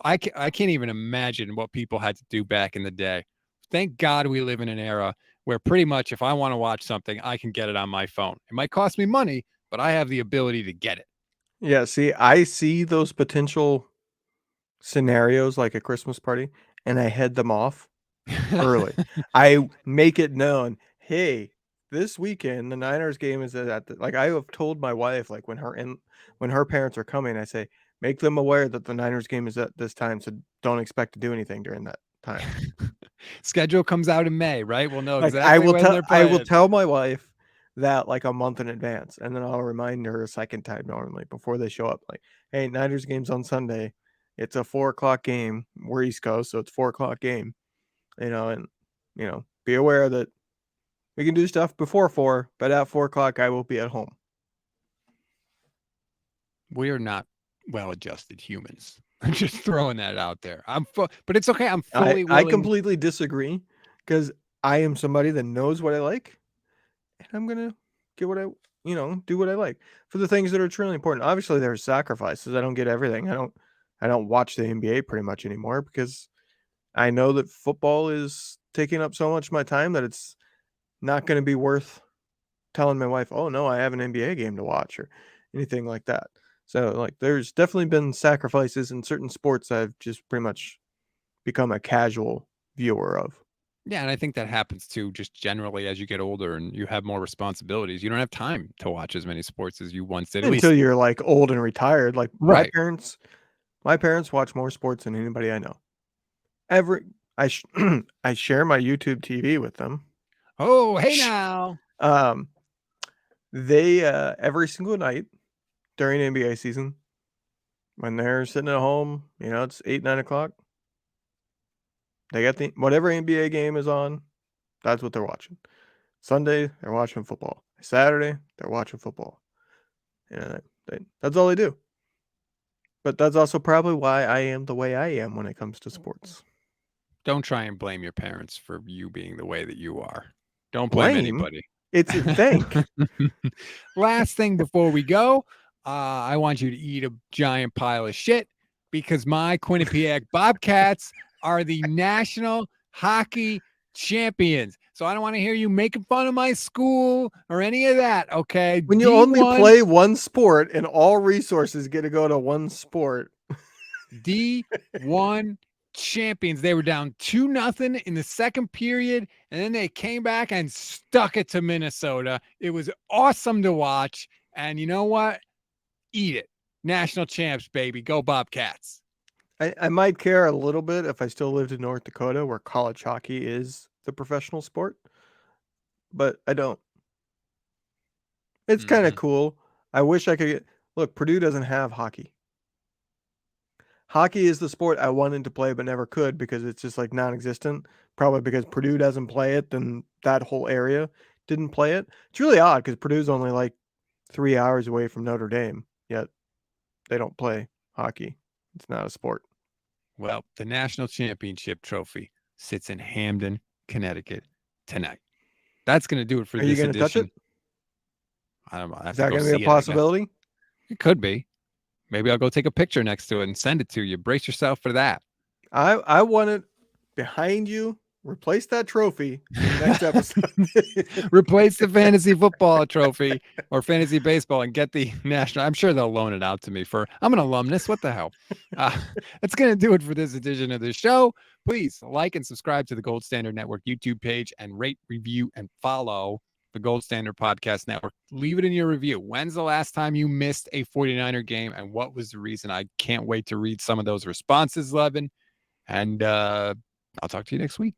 S1: I can't even imagine what people had to do back in the day. Thank God we live in an era where pretty much if I want to watch something, I can get it on my phone. It might cost me money, but I have the ability to get it.
S2: Yeah, see, I see those potential scenarios like a Christmas party and I head them off early. I make it known, hey, this weekend the Niners game is at like I have told my wife like when her parents are coming, I say make them aware that the Niners game is at this time, so don't expect to do anything during that time.
S1: Schedule comes out in May, right? We'll know
S2: Like
S1: exactly when they're
S2: I will
S1: playing.
S2: tell my wife that like a month in advance, and then I'll remind her a second time normally before they show up. Like, hey, Niners game's on Sunday. It's a 4 o'clock game. We're East Coast, so it's 4 o'clock game. And be aware that we can do stuff before 4, but at 4 o'clock I will be at home.
S1: We are not well-adjusted humans. I'm just throwing that out there. But it's okay. I'm fully
S2: I
S1: willing.
S2: completely disagree because I am somebody that knows what I like, and I'm gonna get what I do what I like for the things that are truly important. Obviously, there's sacrifices. I don't get everything. I don't watch the NBA pretty much anymore because I know that football is taking up so much of my time that it's not going to be worth telling my wife, "Oh no, I have an NBA game to watch," or anything like that. So like there's definitely been sacrifices in certain sports I've just pretty much become a casual viewer of.
S1: Yeah, and I think that happens too, just generally as you get older and you have more responsibilities. You don't have time to watch as many sports as you once did. At
S2: Until
S1: least,
S2: you're like old and retired. Like
S1: right.
S2: my parents watch more sports than anybody I know. Every I sh- I share my YouTube TV with them.
S1: Oh, hey now.
S2: Um, they every single night during NBA season when they're sitting at home, it's 8, 9 o'clock. They got the whatever NBA game is on. That's what they're watching. Sunday they're watching football. Saturday they're watching football. That's all they do. But that's also probably why I am the way I am when it comes to sports.
S1: Don't try and blame your parents for you being the way that you are. Don't blame
S2: Blame?
S1: anybody.
S2: It's a thank.
S1: Last thing before we go, I want you to eat a giant pile of shit because my Quinnipiac Bobcats are the national hockey champions. So I don't want to hear you making fun of my school or any of that. Okay.
S2: When you only
S1: D1,
S2: play one sport and all resources get to go to one sport.
S1: D1 champions. They were down 2-0 in the second period, and then they came back and stuck it to Minnesota. It was awesome to watch. And you know what? Eat it. National champs, baby. Go Bobcats.
S2: I might care a little bit if I still lived in North Dakota where college hockey is the professional sport, but I don't. It's kind of
S1: Mm-hmm.
S2: cool. I wish I could look, Purdue doesn't have hockey. Hockey is the sport I wanted to play but never could because it's just like non-existent. Probably because Purdue doesn't play it, then that whole area didn't play it. It's really odd because Purdue's only like 3 hours away from Notre Dame, yet they don't play hockey. It's not a sport.
S1: Well, the national championship trophy sits in Hamden, Connecticut tonight. That's going to do it for
S2: Are you
S1: this
S2: going to touch it?
S1: edition. I don't know. I have
S2: Is
S1: to
S2: that
S1: go
S2: going to be a
S1: see it, I guess.
S2: possibility?
S1: It could be. Maybe I'll go take a picture next to it and send it to you. Brace yourself for that.
S2: I want it behind you. Replace that trophy in the next episode.
S1: Replace the fantasy football trophy or fantasy baseball and get the national. I'm sure they'll loan it out to me for. I'm an alumnus. What the hell? That's going to do it for this edition of the show. Please like and subscribe to the Gold Standard Network YouTube page and rate, review, and follow the Gold Standard Podcast Network. Leave it in your review. When's the last time you missed a 49er game and what was the reason? I can't wait to read some of those responses, Levin. And I'll talk to you next week.